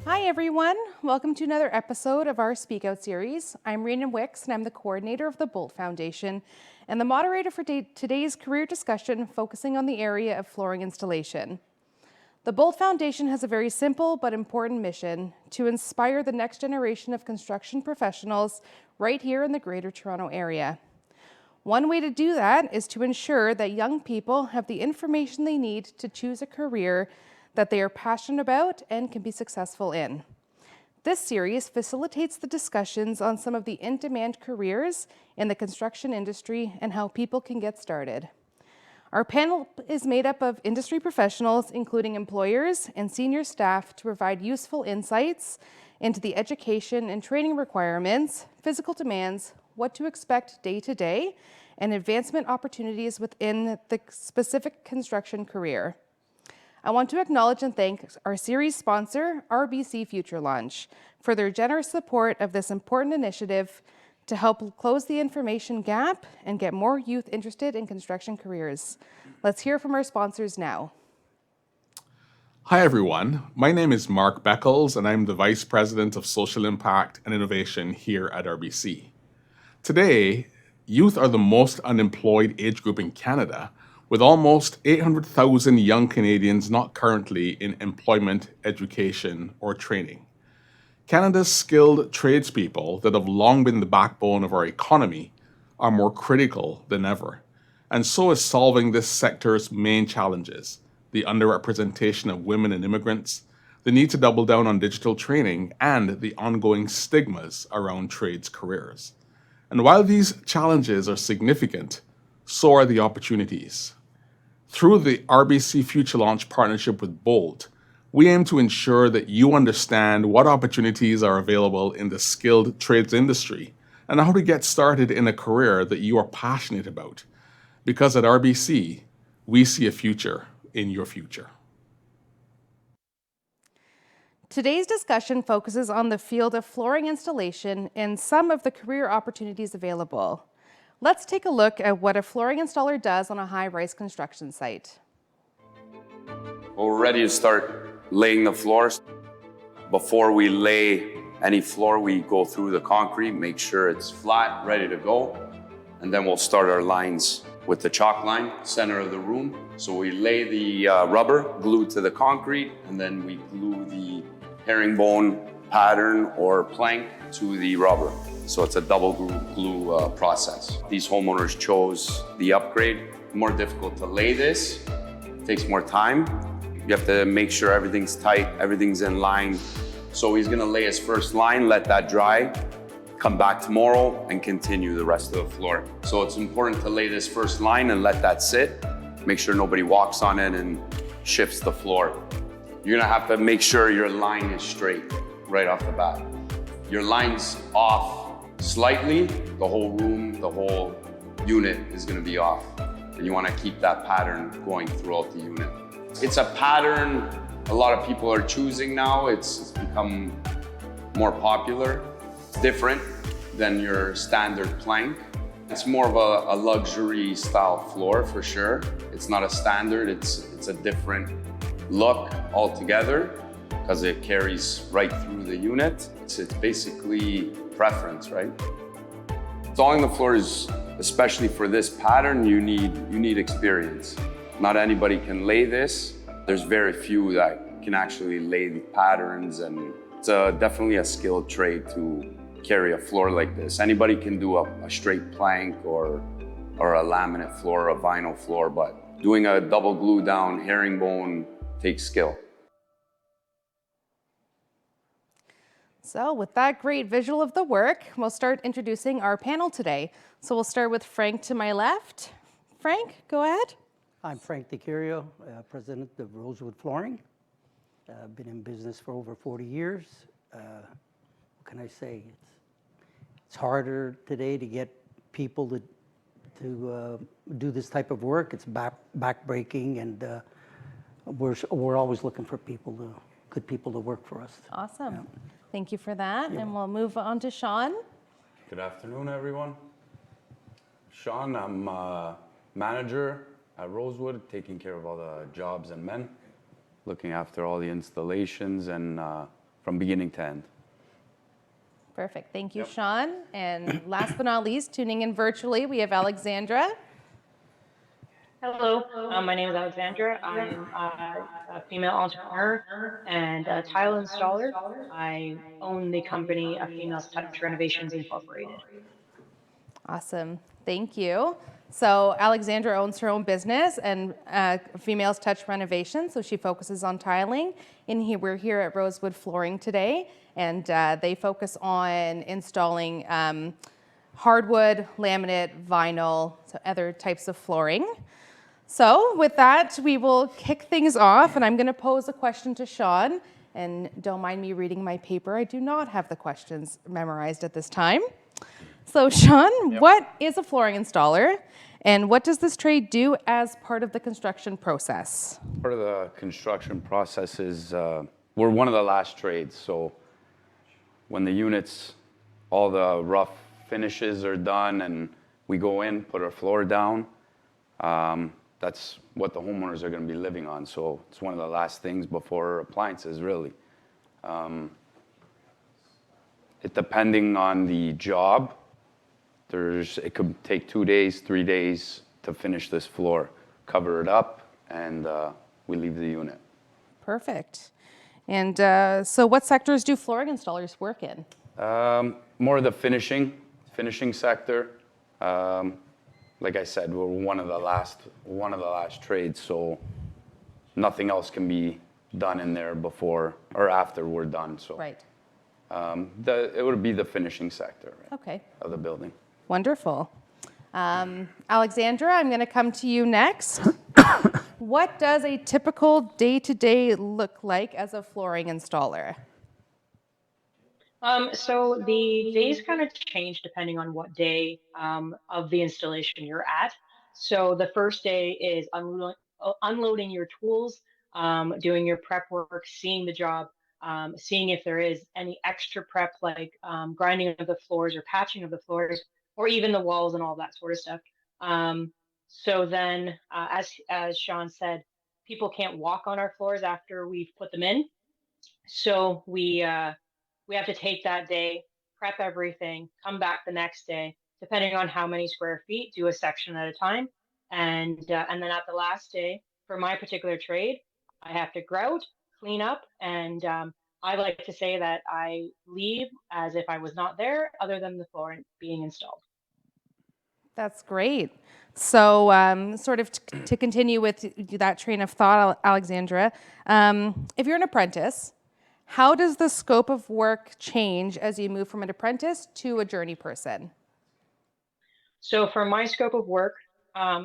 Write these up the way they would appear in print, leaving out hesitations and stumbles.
Hi everyone, welcome to another episode of our SpeakOut series. I'm Rhiannon Wicks and I'm the coordinator of the Bolt Foundation and the moderator for today's career discussion focusing on the area of flooring installation. The Bolt Foundation has a very simple but important mission to inspire the next generation of construction professionals right here in the Greater Toronto Area. One way to do that is to ensure that young people have the information they need to choose a career that they are passionate about and can be successful in. This series facilitates the discussions on some of the in-demand careers in the construction industry and how people can get started. Our panel is made up of industry professionals, including employers and senior staff, to provide useful insights into the education and training requirements, physical demands, what to expect day to day, and advancement opportunities within the specific construction career. I want to acknowledge and thank our series sponsor, RBC Future Launch, for their generous support of this important initiative to help close the information gap and get more youth interested in construction careers. Let's hear from our sponsors now. Hi everyone, my name is Mark Beckles and I'm the Vice President of Social Impact and Innovation here at RBC. Today, youth are the most unemployed age group in Canada, with almost 800,000 young Canadians not currently in employment, education, or training. Canada's skilled tradespeople that have long been the backbone of our economy are more critical than ever, and so is solving this sector's main challenges: the underrepresentation of women and immigrants, the need to double down on digital training, and the ongoing stigmas around trades careers. And while these challenges are significant, so are the opportunities. Through the RBC Future Launch partnership with Bolt, we aim to ensure that you understand what opportunities are available in the skilled trades industry and how to get started in a career that you are passionate about. Because at RBC, we see a future in your future. Today's discussion focuses on the field of flooring installation and some of the career opportunities available. Let's take a look at what a flooring installer does on a high-rise construction site. Well, we're ready to start laying the floors. Before we lay any floor, we go through the concrete, make sure it's flat, ready to go, and then we'll start our lines with the chalk line, center of the room. So we lay the rubber glued to the concrete, and then we glue the herringbone pattern or plank to the rubber. So it's a double glue process. These homeowners chose the upgrade. More difficult to lay this, it takes more time. You have to make sure everything's tight, everything's in line. So he's gonna lay his first line, let that dry, come back tomorrow and continue the rest of the floor. So it's important to lay this first line and let that sit. Make sure nobody walks on it and shifts the floor. You're gonna have to make sure your line is straight right off the bat. Your line's off slightly, the whole room, the whole unit is gonna be off. And you wanna keep that pattern going throughout the unit. It's a pattern a lot of people are choosing now. It's become more popular. It's different than your standard plank. It's more of a luxury style floor for sure. It's not a standard, it's a different look altogether because it carries right through the unit. It's basically preference, right? Installing the floor is, especially for this pattern, you need experience. Not anybody can lay this. There's very few that can actually lay the patterns, and it's definitely a skilled trade to carry a floor like this. Anybody can do a straight plank or a laminate floor, a vinyl floor, but doing a double glue down herringbone takes skill. So with that great visual of the work, we'll start introducing our panel today. So we'll start with Frank to my left. Frank, go ahead. I'm Frank DiCurio, president of Rosewood Flooring. I've been in business for over 40 years. What can I say? It's harder today to get people to do this type of work. It's back-breaking, and we're always looking for good people to work for us. Awesome. Yeah. Thank you for that. And we'll move on to Sean. Good afternoon, everyone. Sean, I'm manager at Rosewood, taking care of all the jobs and men, looking after all the installations, and from beginning to end. Perfect. Thank you, Sean. And last but not least, tuning in virtually, we have Alexandra. Hello, my name is Alexandra. I'm a female entrepreneur and a tile installer. I own the company of Females Touch Renovations Incorporated. Awesome. Thank you. So Alexandra owns her own business and Females Touch Renovation, so she focuses on tiling. We're here at Rosewood Flooring today, and they focus on installing hardwood, laminate, vinyl, so other types of flooring. So with that, we will kick things off, and I'm going to pose a question to Sean. And don't mind me reading my paper. I do not have the questions memorized at this time. So Sean, what is a flooring installer, and what does this trade do as part of the construction process? Part of the construction process is we're one of the last trades. So when the units, all the rough finishes are done and we go in, put our floor down, that's what the homeowners are going to be living on. So it's one of the last things before appliances, really. It depending on the job, it could take 2 days, 3 days to finish this floor, cover it up, and we leave the unit. Perfect. And so what sectors do flooring installers work in? More of the finishing sector. Like I said, we're one of the last trades, so nothing else can be done in there before or after we're done. So Right. It would be the finishing sector, right, Okay. of the building. Wonderful. Alexandra, I'm going to come to you next. What does a typical day-to-day look like as a flooring installer? So the days kind of change depending on what day of the installation you're at. So the first day is unloading your tools, doing your prep work, seeing the job, seeing if there is any extra prep like grinding of the floors or patching of the floors, or even the walls and all that sort of stuff. So then, as Sean said, people can't walk on our floors after we've put them in. So we have to take that day, prep everything, come back the next day, depending on how many square feet, do a section at a time, and then at the last day, for my particular trade, I have to grout, clean up, and I like to say that I leave as if I was not there, other than the floor being installed. That's great. So sort of to continue with that train of thought, Alexandra, if you're an apprentice, how does the scope of work change as you move from an apprentice to a journey person? So for my scope of work,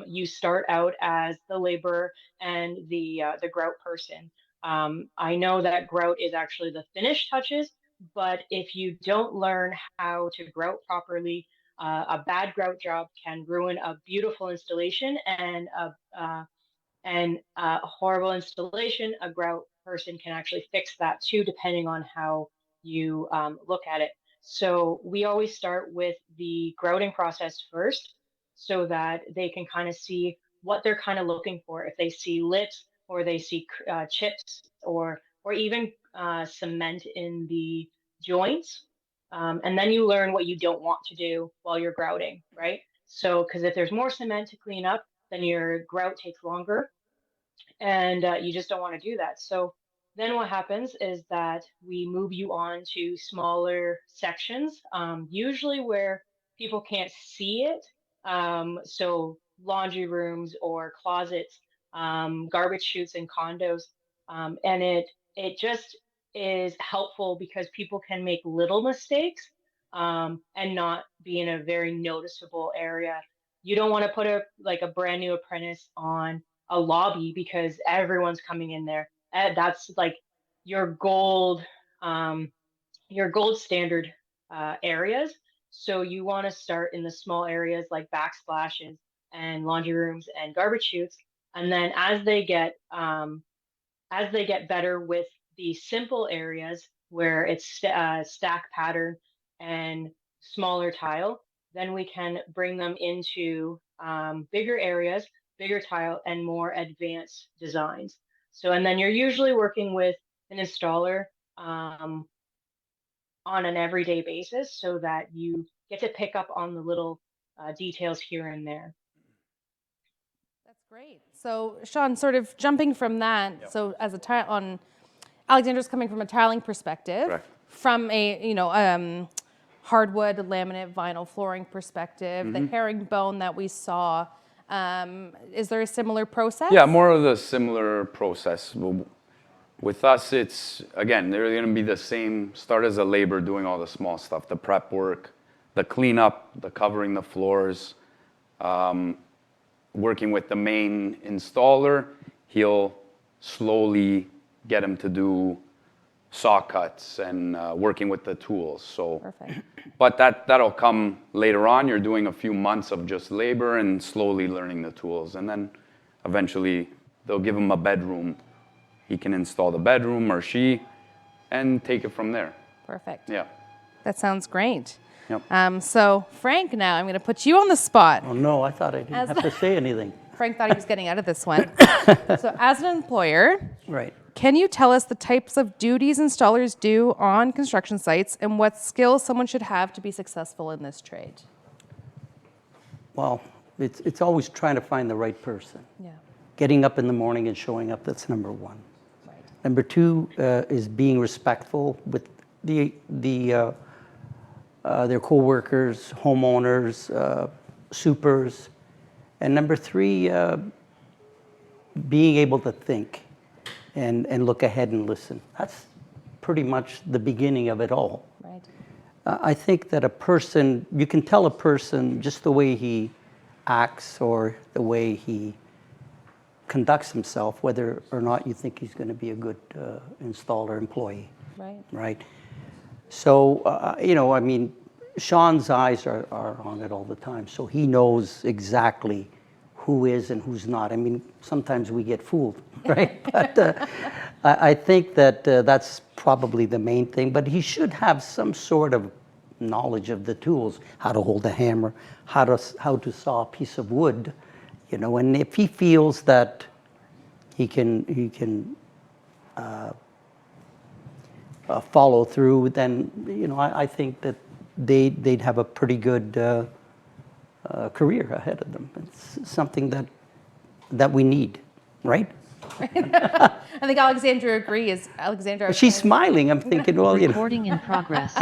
you start out as the laborer and the grout person. I know that grout is actually the finish touches, but if you don't learn how to grout properly, a bad grout job can ruin a beautiful installation, and a horrible installation, a grout person can actually fix that too, depending on how you look at it. So we always start with the grouting process first so that they can kind of see what they're kind of looking for. If they see lips or they see chips or even cement in the joints. And then you learn what you don't want to do while you're grouting, right? So, because if there's more cement to clean up, then your grout takes longer and you just don't want to do that. So then what happens is that we move you on to smaller sections, usually where people can't see it. So laundry rooms or closets, garbage chutes in condos, and it just is helpful because people can make little mistakes and not be in a very noticeable area. You don't want to put a brand new apprentice on a lobby because everyone's coming in there. That's like your gold, your gold standard areas. So you want to start in the small areas like backsplashes and laundry rooms and garbage chutes, and then as they get better with the simple areas where it's stack pattern and smaller tile, then we can bring them into bigger areas, bigger tile, and more advanced designs. So, and then you're usually working with an installer on an everyday basis so that you get to pick up on the little details here and there. That's great. So, Sean, sort of jumping from that, so as a tile on Alexandra's coming from a tiling perspective, Correct. from a hardwood, laminate, vinyl flooring perspective, the herringbone that we saw. Is there a similar process? Yeah, more of the similar process. With us, it's, again, they're going to be the same, start as a labor doing all the small stuff, the prep work, the cleanup, the covering the floors, working with the main installer. He'll slowly get him to do saw cuts and working with the tools. So, Perfect. but that'll come later on. You're doing a few months of just labor and slowly learning the tools. And then eventually they'll give him a bedroom. He can install the bedroom, or she, and take it from there. Perfect. Yeah. That sounds great. Yep. So, Frank, now I'm going to put you on the spot. Oh, no, I thought I didn't have to say anything. Frank thought he was getting out of this one. So, as an employer, Right. can you tell us the types of duties installers do on construction sites and what skills someone should have to be successful in this trade? Well, it's always trying to find the right person. Yeah. Getting up in the morning and showing up, that's number one. Right. Number two is being respectful with their coworkers, homeowners, supers. And number three, being able to think and look ahead and listen. That's pretty much the beginning of it all. Right. I think that a person, you can tell a person just the way he acts or the way he conducts himself, whether or not you think he's going to be a good installer employee. Right. Right. So, I mean, Sean's eyes are on it all the time, so he knows exactly who is and who's not. I mean, sometimes we get fooled, right? But I think that that's probably the main thing. But he should have some sort of knowledge of the tools, how to hold a hammer, how to saw a piece of wood, And if he feels that he can follow through, then I think that they'd have a pretty good career ahead of them. It's something that we need, right? I think Alexandra agrees. Alexandra. She's smiling. I'm thinking, well, Recording in progress.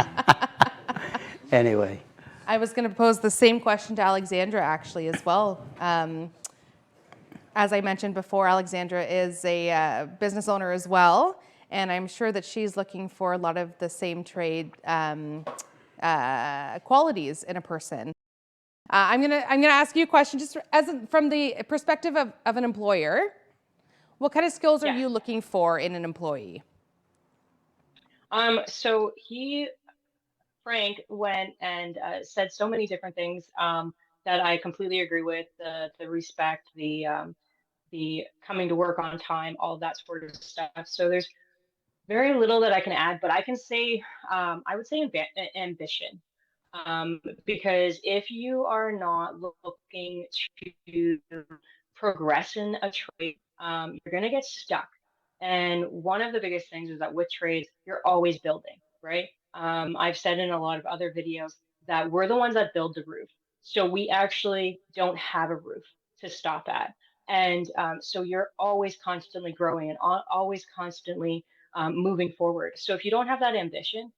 Anyway. I was going to pose the same question to Alexandra actually as well. As I mentioned before, Alexandra is a business owner as well, and I'm sure that she's looking for a lot of the same trade qualities in a person. I'm gonna ask you a question just from the perspective of an employer. What kind of skills are you looking for in an employee? So Frank went and said so many different things that I completely agree with. The respect, the coming to work on time, all of that sort of stuff. So there's very little that I can add, but I can say I would say ambition. Because if you are not looking to progress in a trade, you're going to get stuck. And one of the biggest things is that with trades, you're always building, right? I've said in a lot of other videos that we're the ones that build the roof. So we actually don't have a roof to stop at. And so you're always constantly growing and always constantly moving forward. So if you don't have that ambition,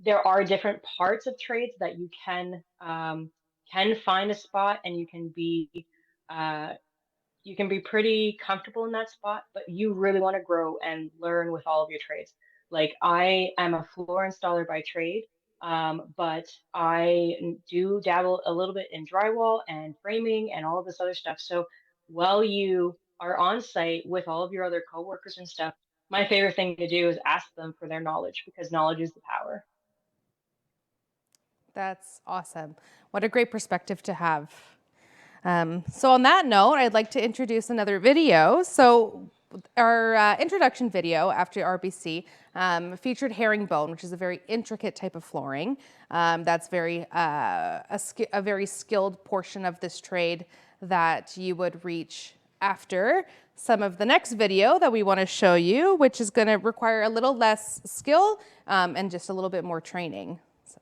there are different parts of trades that you can find a spot and uh, you can be pretty comfortable in that spot, but you really want to grow and learn with all of your trades. Like I am a floor installer by trade, but I do dabble a little bit in drywall and framing and all of this other stuff. So while you are on site with all of your other coworkers and stuff, my favorite thing to do is ask them for their knowledge because knowledge is the power. That's awesome. What a great perspective to have. So on that note, I'd like to introduce another video. So our introduction video after RBC featured herringbone, which is a very intricate type of flooring. That's a very skilled portion of this trade that you would reach after some of the next video that we want to show you, which is going to require a little less skill and just a little bit more training. So.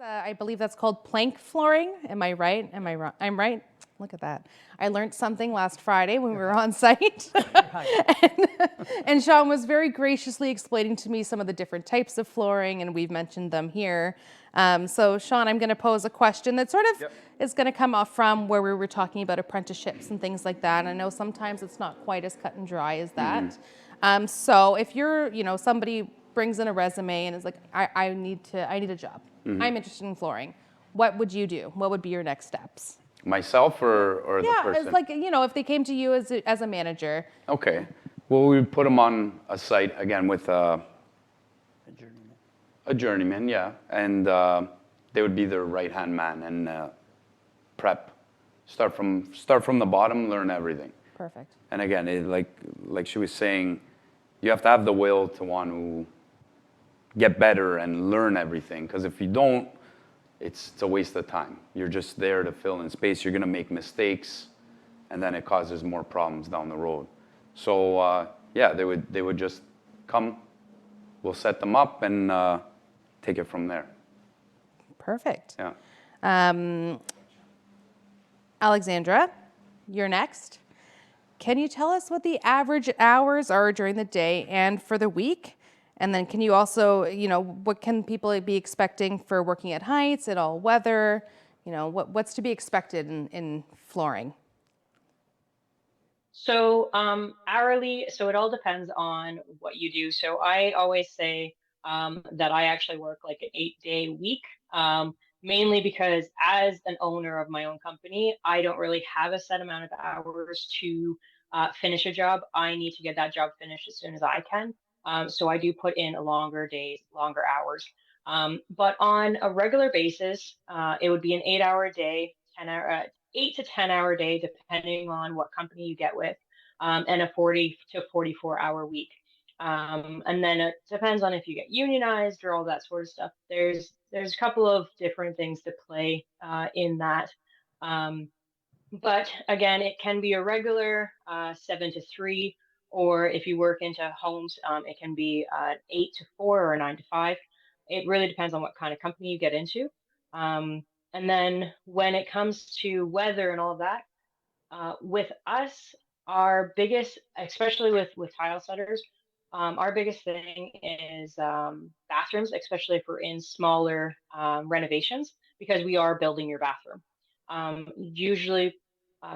I believe that's called plank flooring. Am I right? Am I wrong? I'm right. Look at that. I learned something last Friday when we were on site. and Sean was very graciously explaining to me some of the different types of flooring, and we've mentioned them here. So Sean, I'm going to pose a question that sort of is going to come off from where we were talking about apprenticeships and things like that. And I know sometimes it's not quite as cut and dry as that. So if you're, somebody brings in a resume and is like, I need a job. I'm interested in flooring. What would you do? What would be your next steps? Myself or the person? Yeah, it's like, if they came to you as a manager. Okay. Well, we would put them on a site, again, with a journeyman. A journeyman, yeah. And they would be their right-hand man and prep. Start from the bottom, learn everything. Perfect. And again, like she was saying, you have to have the will to want to get better and learn everything. Because if you don't, it's a waste of time. You're just there to fill in space. You're going to make mistakes, and then it causes more problems down the road. So yeah, they would just come. We'll set them up and take it from there. Perfect. Yeah. Alexandra, you're next. Can you tell us what the average hours are during the day and for the week? And then can you also, what can people be expecting for working at heights, at all weather? What's to be expected in flooring? So hourly, so it all depends on what you do. So I always say that I actually work like an 8-day week, mainly because as an owner of my own company, I don't really have a set amount of hours to finish a job. I need to get that job finished as soon as I can. So I do put in longer days, longer hours. But on a regular basis, it would be an 8-hour day, 8 to 10-hour day, depending on what company you get with, and a 40 to 44-hour week. And then it depends on if you get unionized or all that sort of stuff. There's a couple of different things to play in that. But again, it can be a regular 7 to 3, or if you work into homes, it can be 8 to 4 or 9 to 5. It really depends on what kind of company you get into. And then when it comes to weather and all of that, with us, our biggest, especially with tile setters, our biggest thing is bathrooms, especially if we're in smaller renovations, because we are building your bathroom. Usually,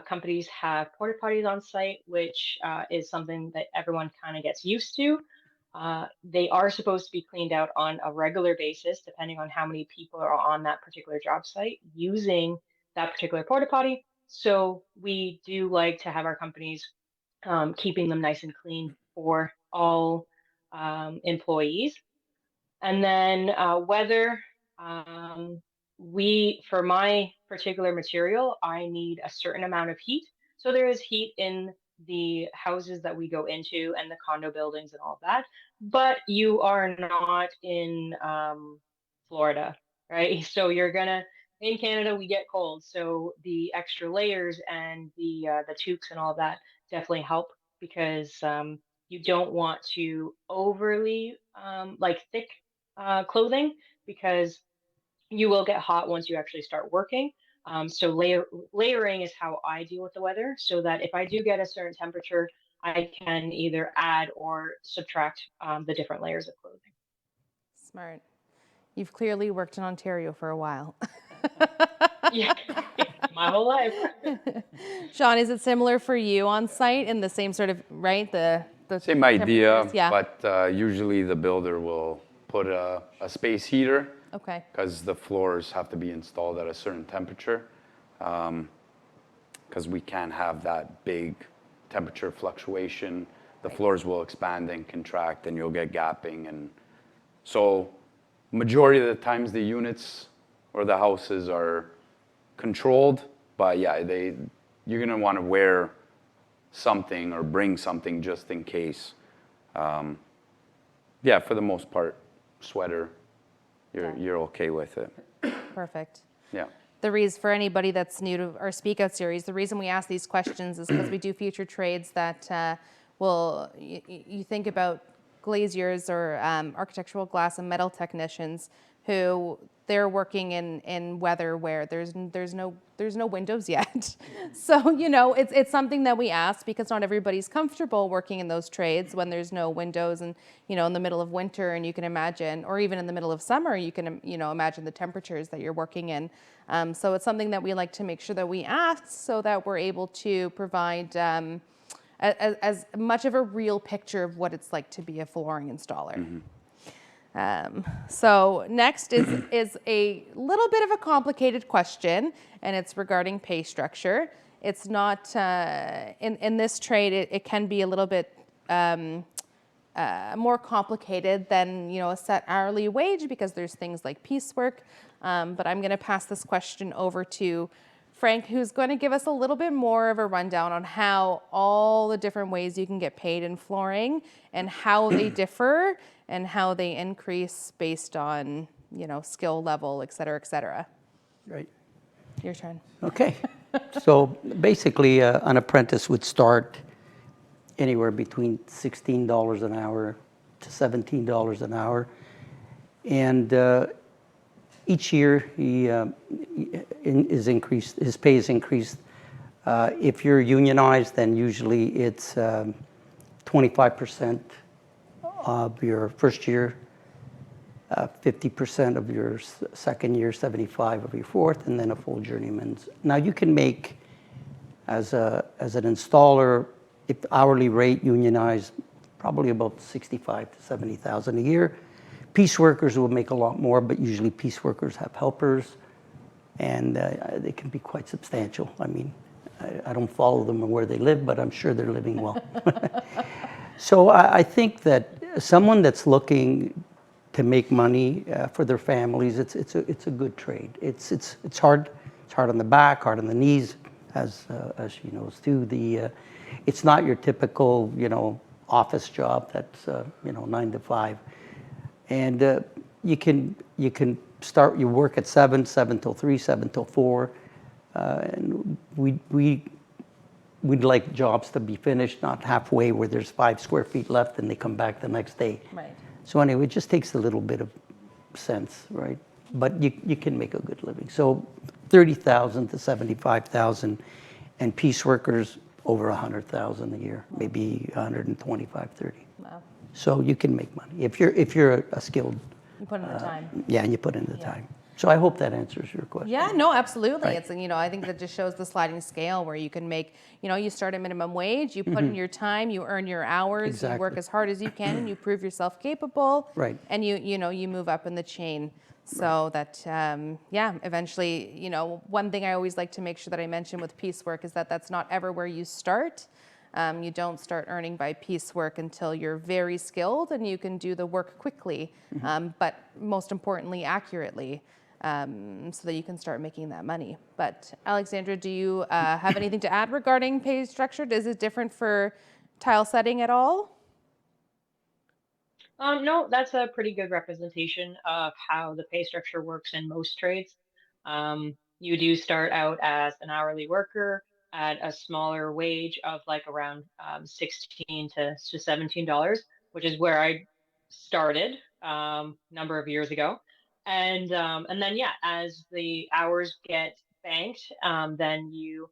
companies have porta potties on site, which is something that everyone kind of gets used to. They are supposed to be cleaned out on a regular basis, depending on how many people are on that particular job site using that particular porta potty. So we do like to have our companies keeping them nice and clean for all employees. And then weather, for my particular material, I need a certain amount of heat. So there is heat in the houses that we go into and the condo buildings and all that, but you are not in Florida, right? So in Canada, we get cold. So the extra layers and the toques and all that definitely help, because you don't want to overly thick clothing, because you will get hot once you actually start working. So layering is how I deal with the weather, so that if I do get a certain temperature, I can either add or subtract the different layers of clothing. Smart. You've clearly worked in Ontario for a while. Yeah, my whole life. Sean, is it similar for you on site in the same sort of, right? The Same idea, yeah. but usually the builder will put a space heater. Okay. Because the floors have to be installed at a certain temperature, because we can't have that big temperature fluctuation the floors will expand and contract, and you'll get gapping. And so majority of the times the units or the houses are controlled, but yeah, you're gonna want to wear something or bring something just in case. Yeah, for the most part, sweater, you're okay with it. Perfect. Yeah. The reason, for anybody that's new to our Speak Out series, the reason we ask these questions is because we do feature trades that you think about glaziers or architectural glass and metal technicians who they're working in weather where there's no windows yet. So, you know, it's something that we ask because not everybody's comfortable working in those trades when there's no windows and, you know, in the middle of winter, and you can imagine, or even in the middle of summer, you can, you know, imagine the temperatures that you're working in. So it's something that we like to make sure that we ask so that we're able to provide as much of a real picture of what it's like to be a flooring installer. So next is a little bit of a complicated question, and it's regarding pay structure. It's not, in this trade, it can be a little bit more complicated than, you know, a set hourly wage because there's things like piecework. But I'm gonna pass this question over to Frank, who's going to give us a little bit more of a rundown on how all the different ways you can get paid in flooring and how they differ and how they increase based on, you know, skill level, et cetera, et cetera. Right. Your turn. Okay. So basically, an apprentice would start anywhere between $16 an hour to $17 an hour. And each year his pay is increased. If you're unionized, then usually it's 25% of your first year, 50% of your second year, 75% of your fourth, and then a full journeyman's. Now you can make, as an installer, if hourly rate unionized, probably about $65,000 to $70,000 a year. Piece workers will make a lot more, but usually piece workers have helpers, and they can be quite substantial. I mean, I don't follow them or where they live, but I'm sure they're living well. So I think that someone that's looking to make money for their families, it's a good trade. It's hard. It's hard on the back, hard on the knees, as she knows too. It's not your typical, you know, office job that's 9 to 5. And you can start. You work at 7 till 3, 7 till 4, and we'd like jobs to be finished, not halfway where there's 5 square feet left and they come back the next day. Right. So anyway, it just takes a little bit of sense, right? But you can make a good living. So $30,000 to $75,000, and piece workers over $100,000 a year, maybe 125, 30. Wow. So you can make money if you're a skilled. You put in the time. Yeah, and you put in the time. So I hope that answers your question. Yeah, no, absolutely. Right. It's, you know, I think that just shows the sliding scale where you can make, you know, you start at minimum wage, you put in your time, you earn your hours, Exactly. you work as hard as you can, and you prove yourself capable. Right. And you move up in the chain. So that, eventually, you know, one thing I always like to make sure that I mention with piecework is that that's not ever where you start. You don't start earning by piecework until you're very skilled and you can do the work quickly, but most importantly, accurately, so that you can start making that money. But Alexandra, do you have anything to add regarding pay structure? Is it different for tile setting at all? No, that's a pretty good representation of how the pay structure works in most trades. You do start out as an hourly worker at a smaller wage of like around $16 to $17, which is where I started number of years ago. And then yeah, as the hours get banked, then you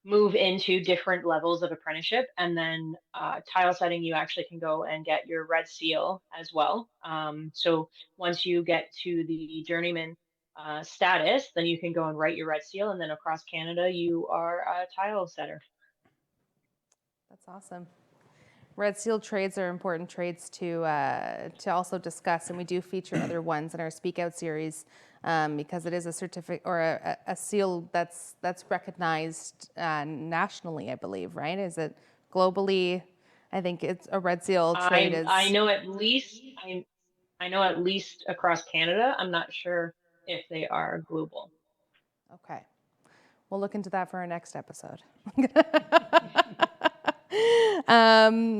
move into different levels of apprenticeship, and then tile setting, you actually can go and get your red seal as well. So once you get to the journeyman status, then you can go and write your red seal, and then across Canada you are a tile setter. That's awesome. Red seal trades are important trades to also discuss, and we do feature other ones in our Speak Out series because it is a certificate or a seal that's recognized nationally, I believe, right? Is it globally I think it's a red seal trade is. I know at least I know at least across Canada. I'm not sure if they are global. Okay. We'll look into that for our next episode.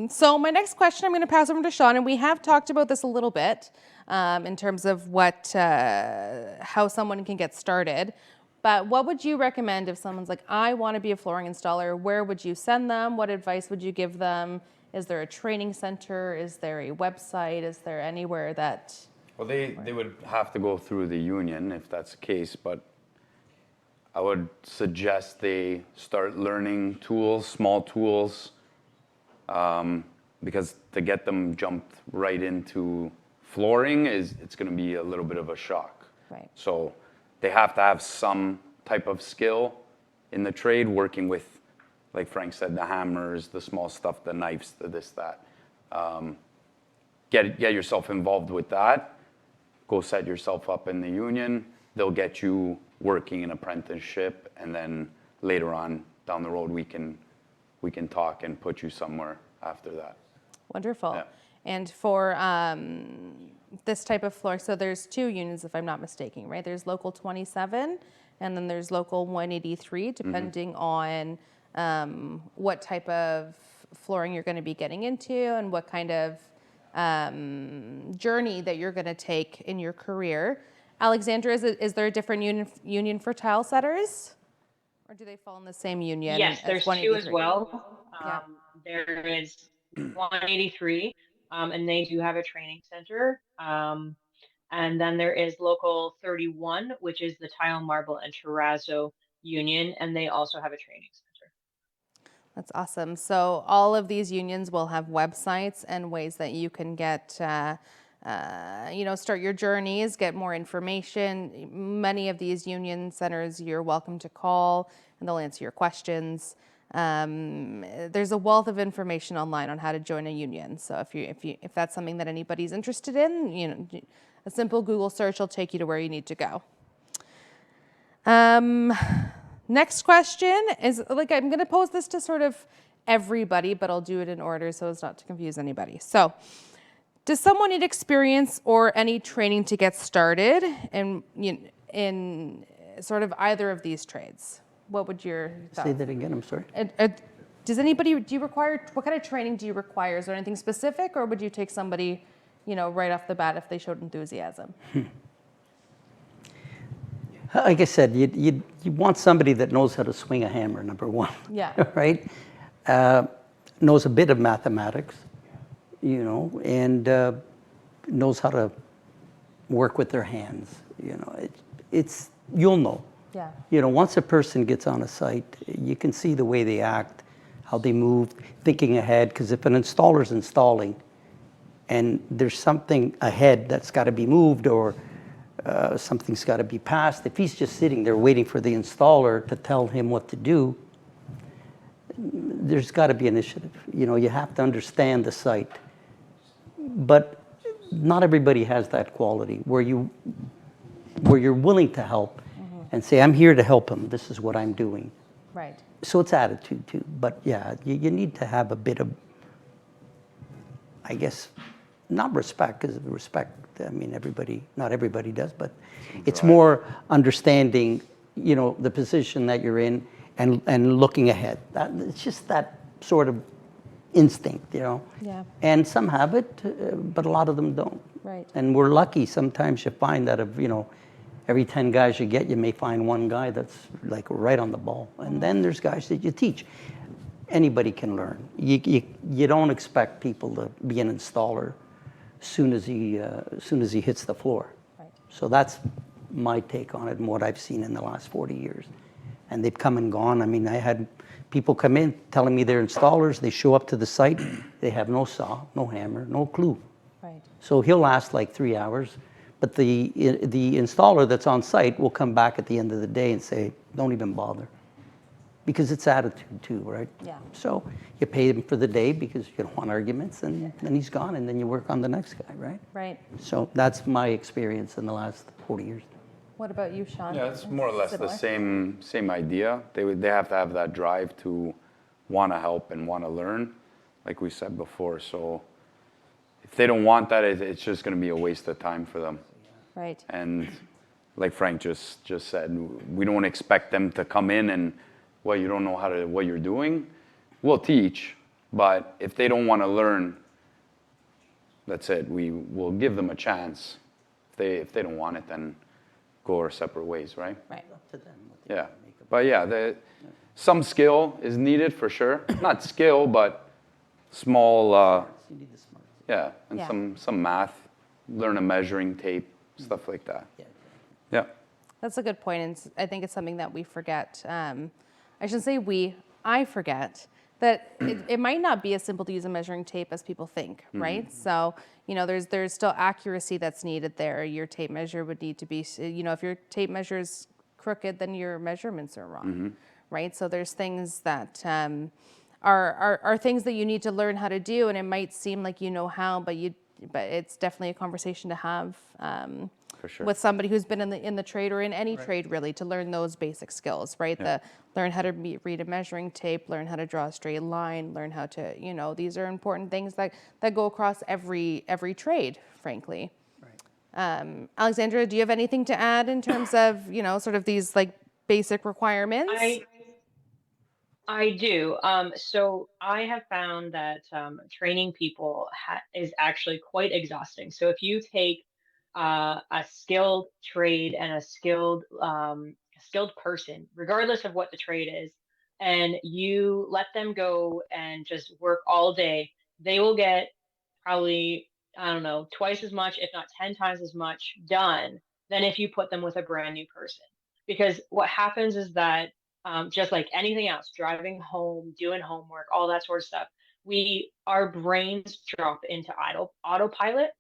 So my next question, I'm going to pass over to Sean, and we have talked about this a little bit in terms of how someone can get started. But what would you recommend if someone's like, I want to be a flooring installer? Where would you send them? What advice would you give them? Is there a training center? Is there a website? Is there anywhere that? Well, they would have to go through the union if that's the case, but I would suggest they start learning tools, small tools, because to get them jumped right into flooring it's going to be a little bit of a shock. Right. So they have to have some type of skill in the trade, working with, like Frank said, the hammers, the small stuff, the knives, the this, that. Get yourself involved with that. Go set yourself up in the union. They'll get you working an apprenticeship, and then later on down the road we can talk and put you somewhere after that. Wonderful. Yeah. And for this type of floor, so there's 2 unions, if I'm not mistaken, right? There's Local 27, and then there's Local 183, depending on what type of flooring you're going to be getting into and what kind of journey that you're going to take in your career. Alexandra, is there a different union for tile setters? Or do they fall in the same union? Yes, there's 2 as well. Yeah. There is 183, and they do have a training center. And then there is Local 31, which is the Tile, Marble, and Terrazzo Union, and they also have a training center. That's awesome. So all of these unions will have websites and ways that you can get, start your journeys, get more information. Many of these union centers you're welcome to call, and they'll answer your questions. There's a wealth of information online on how to join a union. So if that's something that anybody's interested in, a simple Google search will take you to where you need to go. Next question is, I'm going to pose this to sort of everybody, but I'll do it in order so as not to confuse anybody. So, does someone need experience or any training to get started in sort of either of these trades? What would your thoughts? Say that again, I'm sorry. What kind of training do you require? Is there anything specific, or would you take somebody, right off the bat if they showed enthusiasm? Like I said, you want somebody that knows how to swing a hammer, number one. Yeah. Right? Knows a bit of mathematics, and knows how to work with their hands. You'll know. Yeah. Once a person gets on a site, you can see the way they act, how they move, thinking ahead, because if an installer's installing and there's something ahead that's got to be moved, or something's got to be passed. If he's just sitting there waiting for the installer to tell him what to do, there's got to be initiative. You have to understand the site. But not everybody has that quality where you're willing to help and say, I'm here to help him. This is what I'm doing. Right. So it's attitude too. But yeah, you need to have a bit of, I guess, not respect, because respect, not everybody does, but it's more understanding, the position that you're in and looking ahead. It's just that sort of instinct, Yeah. And some have it, but a lot of them don't. Right. And we're lucky. Sometimes you find that of, every 10 guys you get, you may find one guy that's like right on the ball. And then there's guys that you teach. Anybody can learn. You don't expect people to be an installer as soon as he hits the floor. Right. So that's my take on it and what I've seen in the last 40 years. And they've come and gone. I had people come in telling me they're installers. They show up to the site. They have no saw, no hammer, no clue. Right. So he'll last like 3 hours. But the installer that's on site will come back at the end of the day and say, don't even bother. Because it's attitude too, right? Yeah. So you pay him for the day because you don't want arguments, and then he's gone, and then you work on the next guy, right? Right. So that's my experience in the last 40 years. What about you, Sean? Yeah, it's more or less Similar? the same idea. They have to have that drive to want to help and want to learn. like we said before. So if they don't want that, it's just going to be a waste of time for them. Right. And like Frank just said, we don't expect them to come in and, well, you don't know what you're doing. We'll teach, but if they don't want to learn, that's it. We will give them a chance. If they don't want it, then go our separate ways, right? Right. Up to them what they Yeah. wanna make of But yeah, some skill is needed for sure. Not skill, but small, it. You need the smarts. yeah, and Yeah. some math, learn a measuring tape, stuff like that. Yeah, Yeah. That's a good point, and I think it's something that we forget. I shouldn't say we, I forget that it might not be as simple to use a measuring tape as people think, right? So, you know, there's still accuracy that's needed there. Your tape measure would need to be, you know, if your tape measure is crooked, then your measurements are wrong, right? So there's things that are things that you need to learn how to do, and it might seem like you know how, but it's definitely a conversation to have. For sure. With somebody who's been in the trade or in any trade really, to learn those basic skills, right? Yeah. Learn how to read a measuring tape, learn how to draw a straight line, learn how to, you know, these are important things that go across every trade, frankly. right. Alexandra, do you have anything to add in terms of, you know, sort of these like basic requirements? I do. So I have found that training people is actually quite exhausting. So if you take a skilled trade and a skilled person, regardless of what the trade is, and you let them go and just work all day, they will get probably, I don't know, twice as much, if not 10 times as much done than if you put them with a brand new person. Because what happens is that just like anything else, driving home, doing homework, all that sort of stuff, our brains drop into autopilot.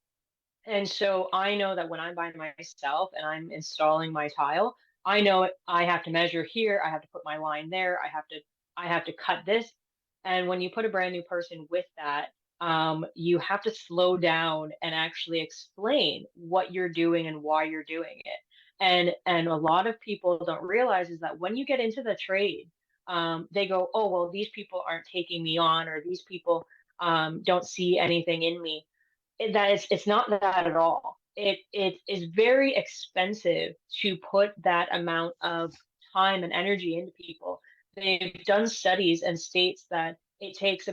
And so I know that when I'm by myself and I'm installing my tile, I know I have to measure here, I have to put my line there, I have to cut this. And when you put a brand new person with that, you have to slow down and actually explain what you're doing and why you're doing it. And a lot of people don't realize is that when you get into the trade, they go, oh well, these people aren't taking me on, or these people don't see anything in me. It's not that at all. It is very expensive to put that amount of time and energy into people. They've done studies and states that it takes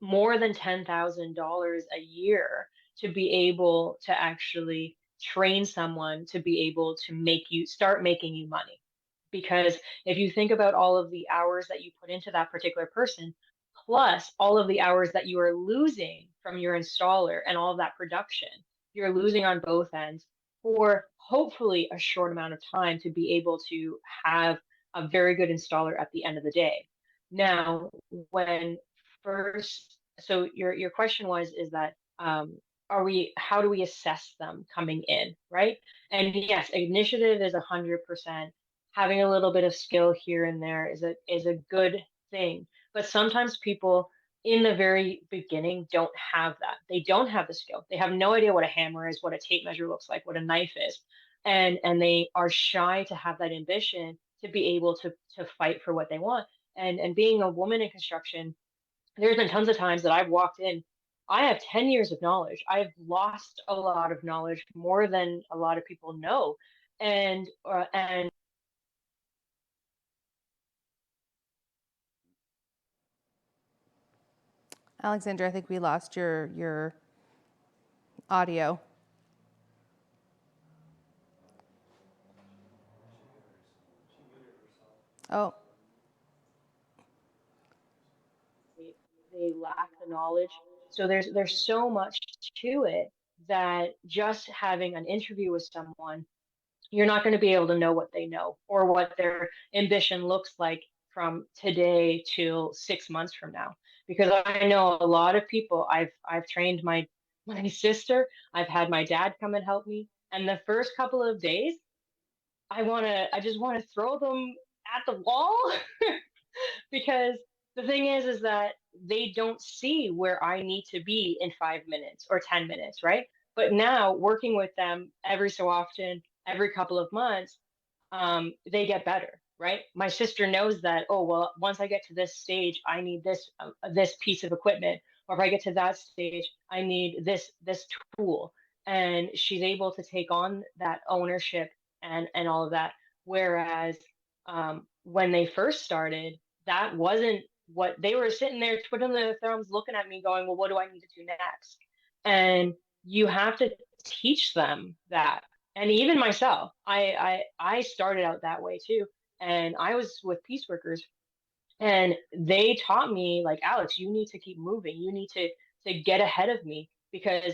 more than $10,000 a year to be able to actually train someone to be able to start making you money. Because if you think about all of the hours that you put into that particular person, plus all of the hours that you are losing from your installer and all of that production, you're losing on both ends for hopefully a short amount of time to be able to have a very good installer at the end of the day. Now, when first, so your question was, is that how do we assess them coming in, right? And yes, initiative is 100%. Having a little bit of skill here and there is a good thing. But sometimes people in the very beginning don't have that. They don't have the skill. They have no idea what a hammer is, what a tape measure looks like, what a knife is. And they are shy to have that ambition to be able to fight for what they want. And being a woman in construction, there's been tons of times that I've walked in. I have 10 years of knowledge. I've lost a lot of knowledge, more than a lot of people know. And Alexandra, I think we lost your audio. Oh, they lack the knowledge. So there's so much to it that just having an interview with someone, you're not going to be able to know what they know or what their ambition looks like from today till 6 months from now. Because I know a lot of people. I've trained my sister. I've had my dad come and help me. And the first couple of days, I just want to throw them at the wall because the thing is that they don't see where I need to be in 5 minutes or 10 minutes, right? But now working with them every so often, every couple of months, they get better. right? My sister knows that, oh, well, once I get to this stage, I need this piece of equipment, or if I get to that stage, I need this tool. And she's able to take on that ownership and all of that. Whereas when they first started, that wasn't what they were sitting there twiddling their thumbs, looking at me, going, well, what do I need to do next? And you have to teach them that. And even myself, I started out that way too. And I was with peace workers, and they taught me, like, Alex, you need to keep moving. You need to get ahead of me, because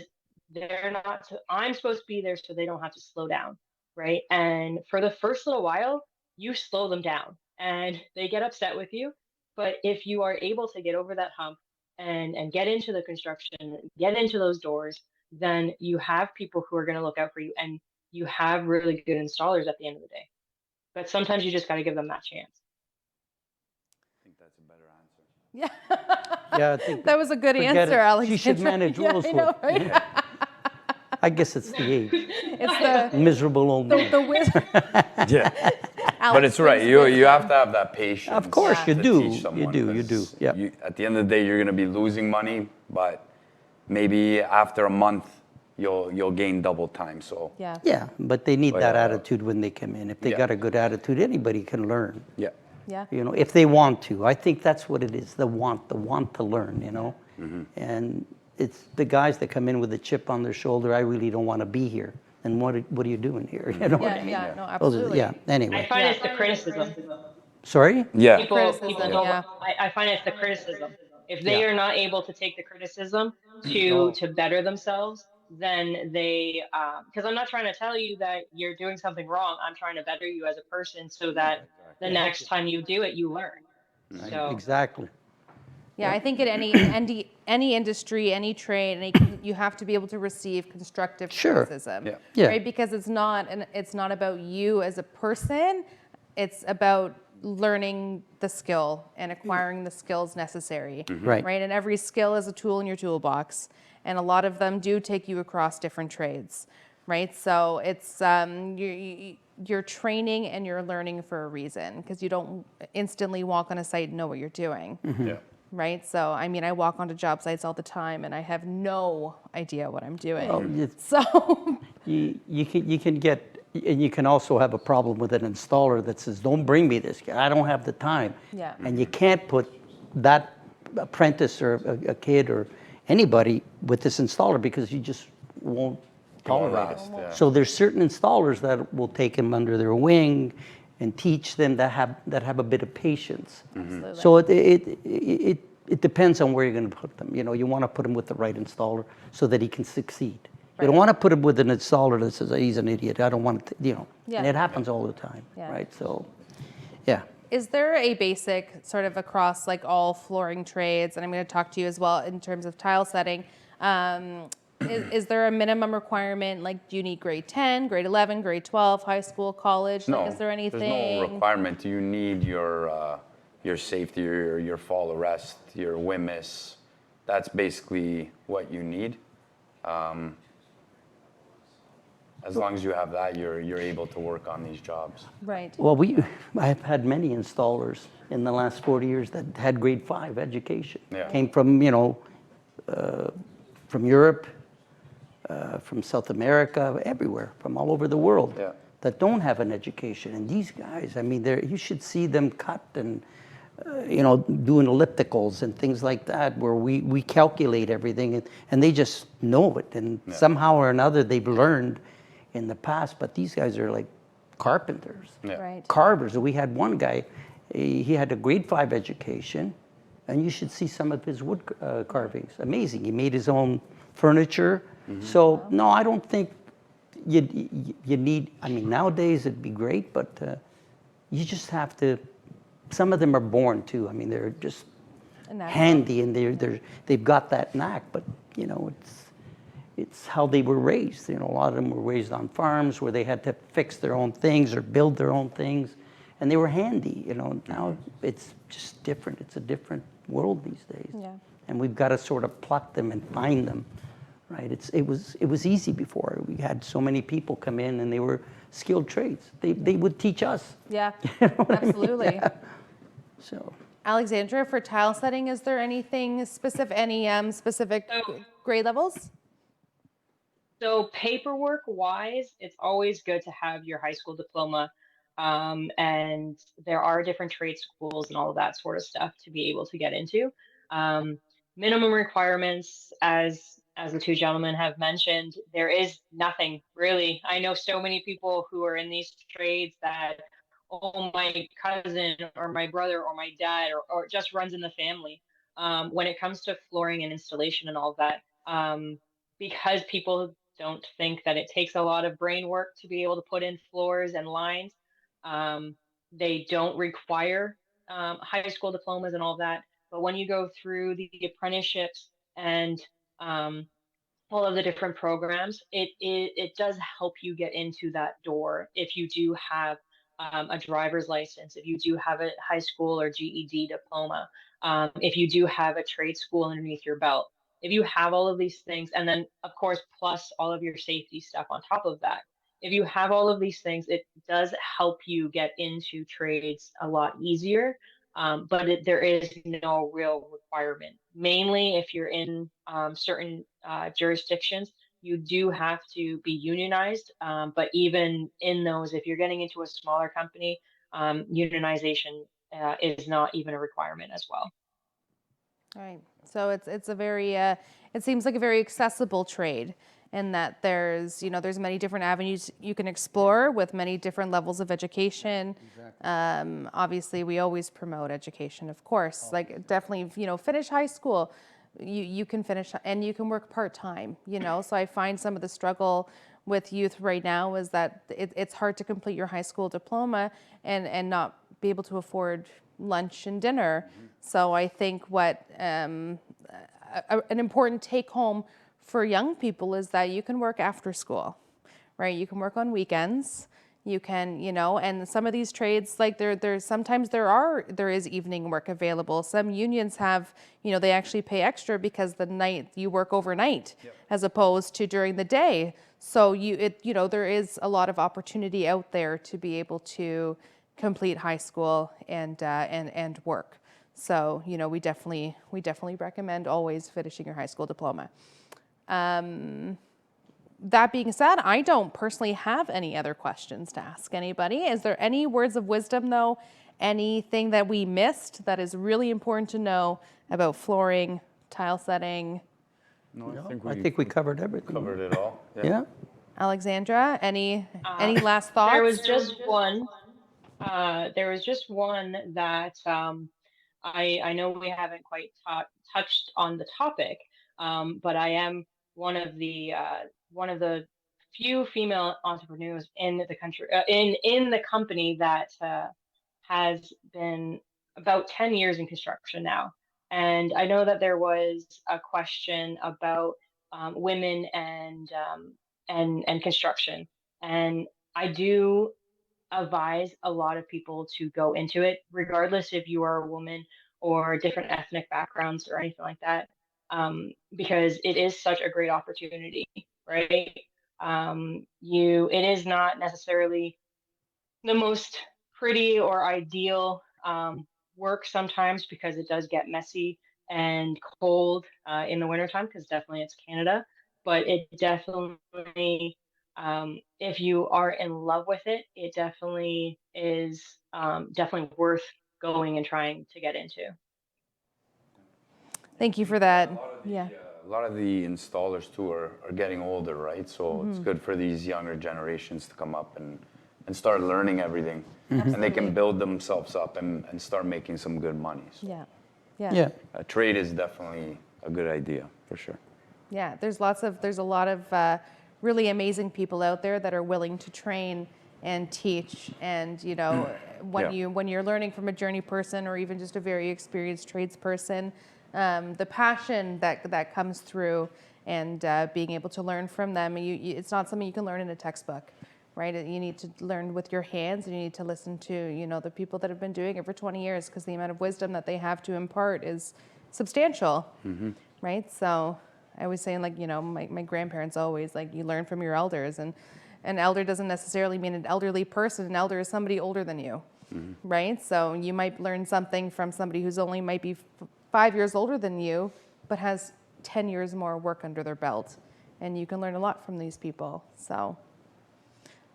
they're not I'm supposed to be there so they don't have to slow down, right? And for the first little while, you slow them down and they get upset with you. But if you are able to get over that hump and get into the construction, get into those doors, then you have people who are going to look out for you, and you have really good installers at the end of the day. But sometimes you just got to give them that chance. I think that's a better answer. Yeah. Yeah, I think That was a good forget answer, it. Alex. She should manage Yeah, I Rosewood. know, right? I guess it's the age. It's the Miserable old man. the wizard. Yeah. Alex, But it's right. please You wisdom. have to have that patience. Of course Yeah. you to do. teach You someone, do. You do. 'cause Yeah. At the end of the day, you're going to be losing money, but maybe after a month, you'll gain double time. So Yeah. Yeah, but they need But, that attitude when they come in. If they yeah. got a good attitude, anybody can learn. yeah. Yeah. You know, if they want to. I think that's what it is, the want to learn, you know? And it's the guys that come in with a chip on their shoulder, I really don't want to be here. And what are you doing here? You know what Yeah, I mean? yeah, no, Those are- absolutely. yeah, I anyway. find Yeah. it's the criticism. Sorry? Yeah. People Criticism, don't. yeah. I find it's the criticism. If they Yeah. are not able to take the criticism to better themselves, then they because I'm not trying to tell you that you're doing something wrong. I'm trying to better you as a person so that the next time you do it, you learn. So Exactly. Yeah, I think in any industry, any trade, you have to be able to receive constructive Sure. criticism, Yeah. Yeah. right? Because it's not about you as a person. It's about learning the skill and acquiring the skills necessary, Right. right? And every skill is a tool in your toolbox, and a lot of them do take you across different trades, right? So it's you're training and you're learning for a reason, because you don't instantly walk on a site and know what you're doing. Yeah. Right. So, I mean, I walk onto job sites all the time and I have no idea what I'm doing. Well, So, you can get, and you can also have a problem with an installer that says, don't bring me this guy, I don't have the time. Yeah. And you can't put that apprentice or a kid or anybody with this installer because you just won't tolerate it. last, yeah. So there's certain installers that will take them under their wing and teach them that have a bit of patience. absolutely. So it depends on where you're going to put them. You know, you want to put them with the right installer so that he can succeed. You don't Right. want to put him with an installer that says, he's an idiot, I don't want to, you know. Yeah. And it happens all the time, Yeah. right? So, yeah. Is there a basic sort of across like all flooring trades, and I'm going to talk to you as well in terms of tile setting, is there a minimum requirement? Like, do you need grade 10, grade 11, grade 12, high school, college? No. Like, is there anything? There's no requirement. You need your safety, your fall arrest, your WMIS. That's basically what you need. As long as you have that, you're able to work on these jobs. Right. Well, I've had many installers in the last 40 years that had grade 5 education. Yeah. Came from, you know, from Europe, from South America, everywhere, from all over the world, Yeah. that don't have an education. And these guys, I mean, you should see them cut and, you know, doing ellipticals and things like that, where we calculate everything, and they just know it. And somehow or another, they've learned in the past, but these guys are like carpenters, Yeah. Right. carvers. We had one guy, he had a grade 5 education, and you should see some of his wood carvings. Amazing. He made his own furniture. So no, I don't think you need, I mean, nowadays it'd be great, but you just have to, some of them are born too. I mean, they're just And that's- handy, and they've got that knack, but you know, it's how they were raised. You know, a lot of them were raised on farms where they had to fix their own things or build their own things, and they were handy. You know, now it's just different. It's a different world these days. Yeah. And we've got to sort of pluck them and find them, right? It was easy before. We had so many people come in, and they were skilled trades. They would teach us. Yeah, You know what I mean? absolutely. Yeah. So, Alexandra, for tile setting, is there anything specific, any specific So, grade levels? so paperwork wise, it's always good to have your high school diploma. And there are different trade schools and all of that sort of stuff to be able to get into. Um, Minimum requirements, as the two gentlemen have mentioned, there is nothing really. I know so many people who are in these trades that, oh, my cousin or my brother or my dad or it just runs in the family. When it comes to flooring and installation and all of that, because people don't think that it takes a lot of brain work to be able to put in floors and lines. Um, they don't require high school diplomas and all of that. But when you go through the apprenticeships and um, all of the different programs, it does help you get into that door if you do have a driver's license, if you do have a high school or GED diploma, if you do have a trade school underneath your belt. If you have all of these things, and then of course, plus all of your safety stuff on top of that, if you have all of these things, it does help you get into trades a lot easier. But there is no real requirement. Mainly, if you're in certain jurisdictions, you do have to be unionized. But even in those, if you're getting into a smaller company, unionization is not even a requirement as well. Right. So it's a very it seems like a very accessible trade in that there's many different avenues you can explore with many different levels of education. Obviously, we always promote education, of course. Like definitely, finish high school. You can finish and you can work part-time. So I find some of the struggle with youth right now is that it's hard to complete your high school diploma and not be able to afford lunch and dinner. So I think what an important take home for young people is that you can work after school, right? You can work on weekends. You can, and some of these trades, like sometimes there is evening work available. Some unions have, they actually pay extra because the night you work overnight as opposed to during the day. So there is a lot of opportunity out there to be able to complete high school and work. So, we definitely recommend always finishing your high school diploma. That being said, I don't personally have any other questions to ask anybody. Is there any words of wisdom, though? Anything that we missed that is really important to know about flooring, tile setting? No, I think we covered everything. covered it all. Yeah. Alexandra, any last thoughts? There was just one. There was just one that I know we haven't quite touched on the topic, but I am one of the few female entrepreneurs in the country in the company that has been about 10 years in construction now. And I know that there was a question about women and construction, and I do advise a lot of people to go into it, regardless if you are a woman or different ethnic backgrounds or anything like that, because it is such a great opportunity, right? It is not necessarily the most pretty or ideal work sometimes because it does get messy and cold in the wintertime because definitely it's Canada. But it definitely, if you are in love with it, it definitely is definitely worth going and trying to get into. Thank you for that. Yeah. A lot of the installers too are getting older, right? So it's good for these younger generations to come up and start learning everything. And they can build themselves up and start making some good money. So Yeah. Yeah. a trade is definitely a good idea, for sure. Yeah, there's a lot of really amazing people out there that are willing to train and teach. And when you're learning from a journey person or even just a very experienced tradesperson, the passion that comes through and being able to learn from them, it's not something you can learn in a textbook, right? You need to learn with your hands, and you need to listen to the people that have been doing it for 20 years, because the amount of wisdom that they have to impart is substantial, right? So I was saying, my grandparents always, you learn from your elders, and An elder doesn't necessarily mean an elderly person. An elder is somebody older than you, right? So you might learn something from somebody who's only might be 5 years older than you, but has 10 years more work under their belt. And you can learn a lot from these people. So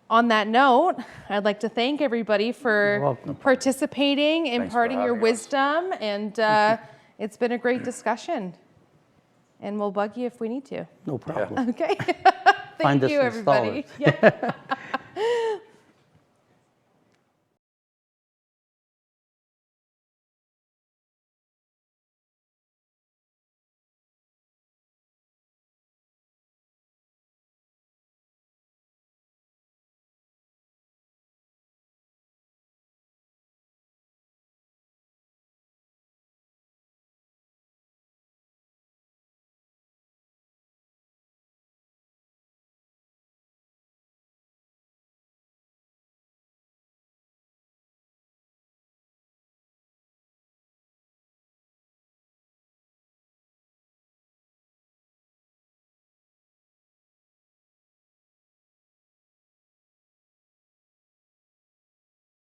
on that note, I'd like to thank everybody for welcome. participating, for imparting your having us. wisdom, and it's been a great discussion. And we'll bug you if we need to. No problem. Okay. Find Thank us you, everybody. installers. Yeah.